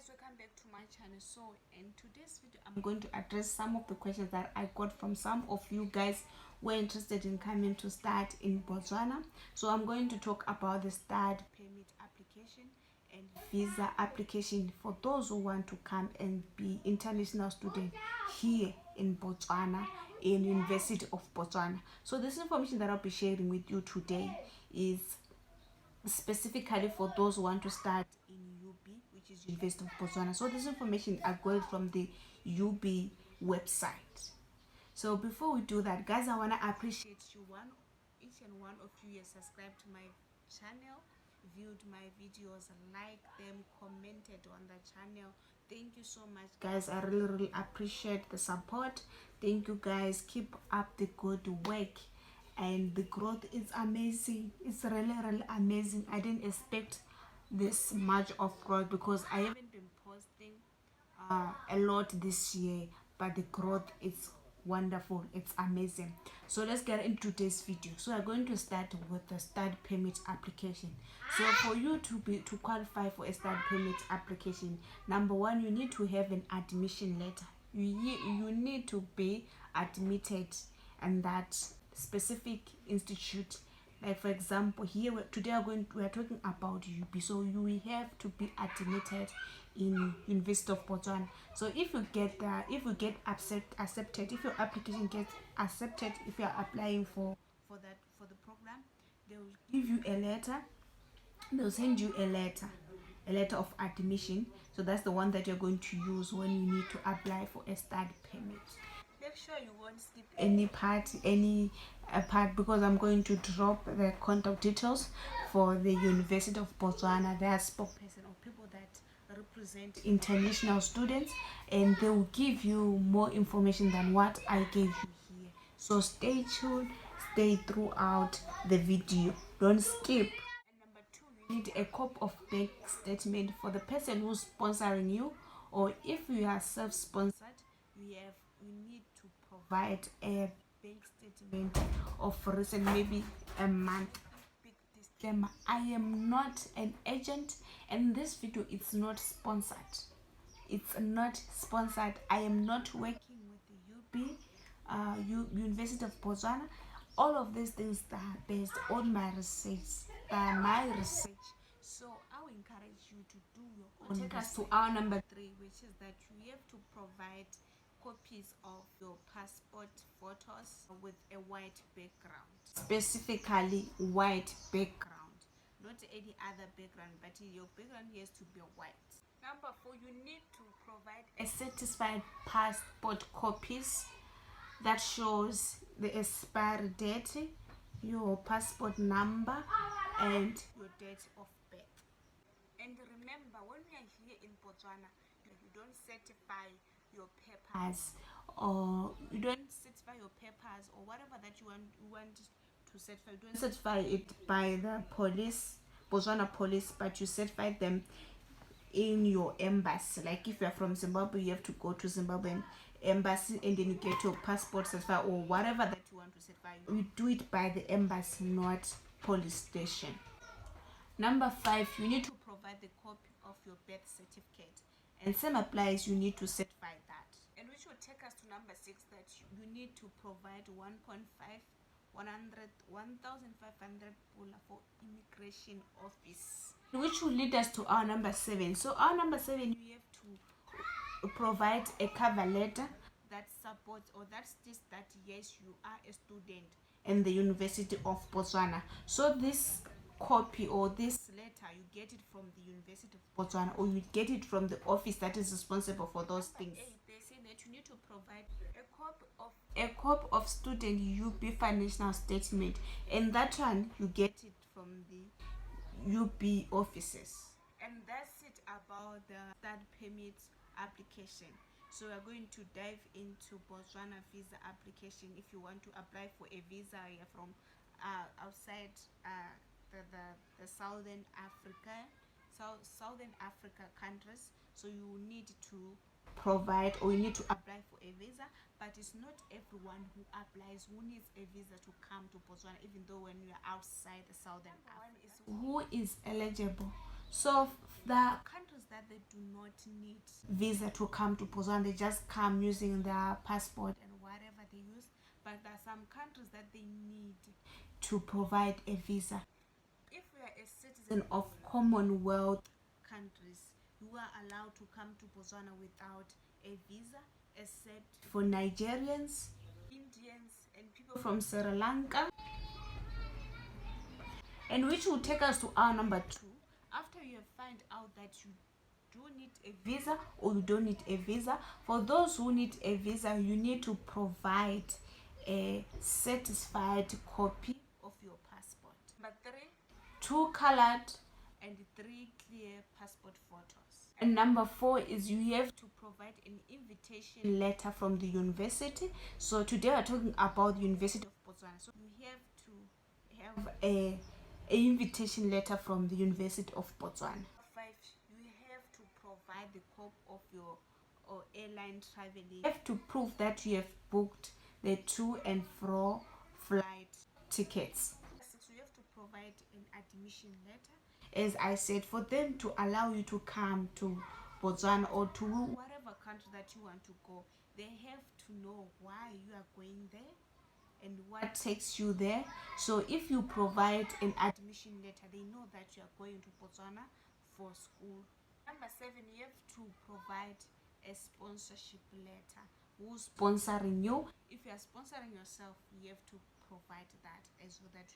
welcome back to my channel. So in today's video I'm going to address some of the questions that I got from some of you guys who are interested in coming to start in Botswana. So I'm going to talk about the start permit application and visa application for those who want to come and be international student here in Botswana, in University of Botswana. So this information that I'll be sharing with you today is specifically for those who want to start in UB, which is University of Botswana. So this information I got it from the UB website. So before we do that, guys, I want to appreciate you, each and one of you has subscribed to my channel, viewed my videos, liked them, commented on the channel. Thank you so much, guys. I really appreciate the support. Thank you, guys. Keep up the good work, and the growth is amazing. It's really amazing. I didn't expect this much of growth because I haven't been posting a lot this year, but the growth is wonderful. It's amazing. So let's get into today's video. So we're going to start with the start permit application. So for you to qualify for a start permit application, number one, you need to have an admission letter. You need to be admitted in that specific institute. Like for example, here today we're talking about UB, so you will have to be admitted in University of Botswana. So if you get accepted, if your application gets accepted, if you are applying for the program, they will give you a letter. They'll send you a letter of admission. So that's the one that you're going to use when you need to apply for a start permit. Make sure you won't skip any part because I'm going to drop the contact details for the University of Botswana. They are spokesperson or people that represent international students, and they will give you more information than what I gave you here. So stay tuned, stay throughout the video, don't skip. And number two, you need a copy of bank statement for the person who's sponsoring you, or if you are self-sponsored, you need to provide a bank statement of recent, maybe a month. Big disclaimer, I am not an agent, and this video is not sponsored. It's not sponsored. I am not working with the University of Botswana. All of these things are based on my research. So I will encourage you to do your own. Take us to our number 3, which is that you have to provide copies of your passport photos with a white background, specifically white background, not any other background, but your background has to be white. Number 4, you need to provide a certified passport copies that shows the expiry date, your passport number, and your date of birth. And remember, when we are here in Botswana, you don't certify your papers, or whatever that you want to certify. You don't certify it by the police, Botswana police, but you certify them in your embassy. Like if you are from Zimbabwe, you have to go to Zimbabwean embassy and then you get your passport certified, or whatever that you want to certify. You do it by the embassy, not police station. Number 5, you need to provide the copy of your birth certificate, and same applies, you need to certify that. And which will take us to number 6, that you need to provide 1,500 pula for immigration office, which will lead us to our number 7. So our number 7, you have to provide a cover letter that supports or that states that yes, you are a student in the University of Botswana. So this copy or this letter, you get it from the University of Botswana, or you get it from the office that is responsible for those things. They say that you need to provide a copy of student UB financial statement, and that one you get it from the UB offices. And that's it about the start permit application. So we're going to dive into Botswana visa application. If you want to apply for a visa, you're from outside the Southern Africa countries, so you need to provide, or you need to apply for a visa. But it's not everyone who applies who needs a visa to come to Botswana, even though when you are outside the Southern Africa. Who is eligible So the countries that they do not need visa to come to Botswana, they just come using their passport and whatever they use. But there are some countries that they need to provide a visa. If you are a citizen of Commonwealth countries, you are allowed to come to Botswana without a visa, except for Nigerians, Indians, and people from Sri Lanka. And which will take us to our number 2. After you have found out that you do need a visa or you don't need a visa, for those who need a visa, you need to provide a certified copy of your passport. Number 3, 2 colored and 3 clear passport photos. And number 4 is you have to provide an invitation letter from the university. So today we're talking about the University of Botswana. So you have to have a invitation letter from the University of Botswana. 5, you have to provide the copy of your airline traveling. You have to prove that you have booked the to and fro flight tickets. 6, you have to provide an admission letter. As I said, for them to allow you to come to Botswana or to whatever country that you want to go, they have to know why you are going there and what takes you there. So if you provide an admission letter, they know that you are going to Botswana for school. Number 7, you have to provide a sponsorship letter. Who's sponsoring you? If you are sponsoring yourself, you have to provide that as well, that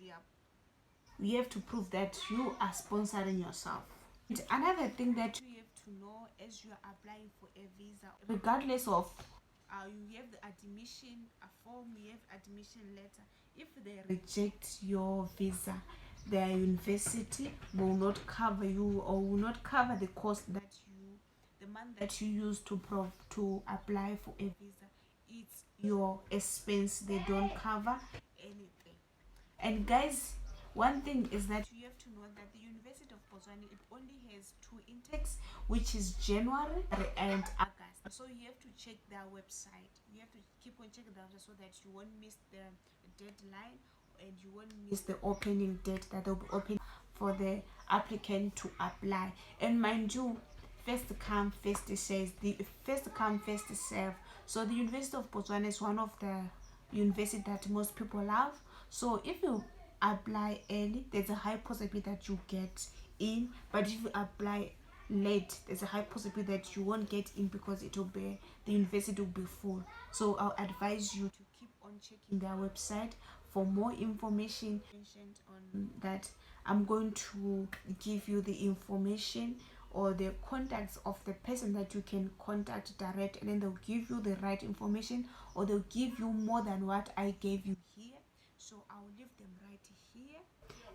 you have to prove that you are sponsoring yourself. And another thing that you have to know as you are applying for a visa, regardless of you have the admission form, you have admission letter. If they reject your visa, the university will not cover you or will not cover the cost that the month that you use to apply for a visa. It's your expense. They don't cover anything. And guys, one thing is that you have to know that the University of Botswana, it only has 2 intakes, which is January and August. So you have to check their website. You have to keep on checking that so that you won't miss the deadline and you won't miss the opening date that will be open for the applicant to apply. And mind you, first come, first serve. The first come, first serve. So the University of Botswana is one of the universities that most people love. So if you apply early, there's a high possibility that you get in. But if you apply late, there's a high possibility that you won't get in because it will be, the university will be full. So I'll advise you to keep on checking their website for more information on that. I'm going to give you the information or the contacts of the person that you can contact direct, and then they'll give you the right information, or they'll give you more than what I gave you here. So I'll leave them right here,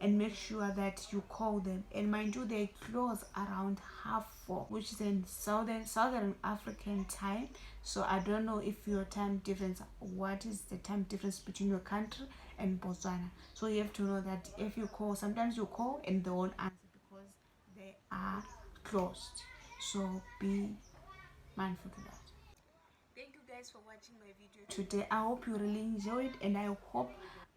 and make sure that you call them. And mind you, they close around 4:30, which is in southern African time. So I don't know if your time difference, what is the time difference between your country and Botswana. So you have to know that if you call, sometimes you call and they won't answer because they are closed. So be mindful to that. Thank you guys for watching my video today. I hope you really enjoyed, and I hope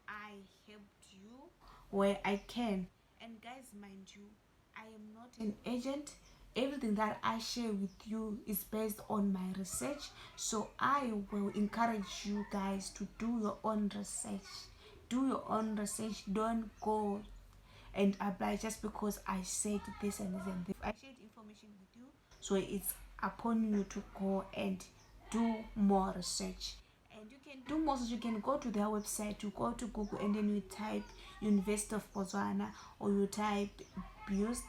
I helped you where I can. And guys, mind you, I am not an agent. Everything that I share with you is based on my research. So I will encourage you guys to do your own research. Do your own research. Don't go and apply just because I said this and this and this. I shared information with you, so it's upon you to go and do more research. And you can do more research. You can go to their website, you go to Google, and then you type University of Botswana, or you type BUST.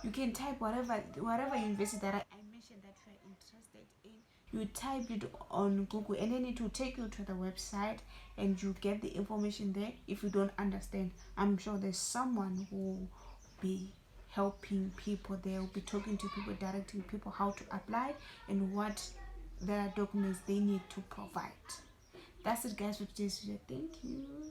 You can type whatever university that I mentioned that you are interested in. You type it on Google, and then it will take you to the website, and you get the information there. If you don't understand, I'm sure there's someone who will be helping people. They will be talking to people, directing people how to apply and what the documents they need to provide. That's it guys for today's video. Thank you.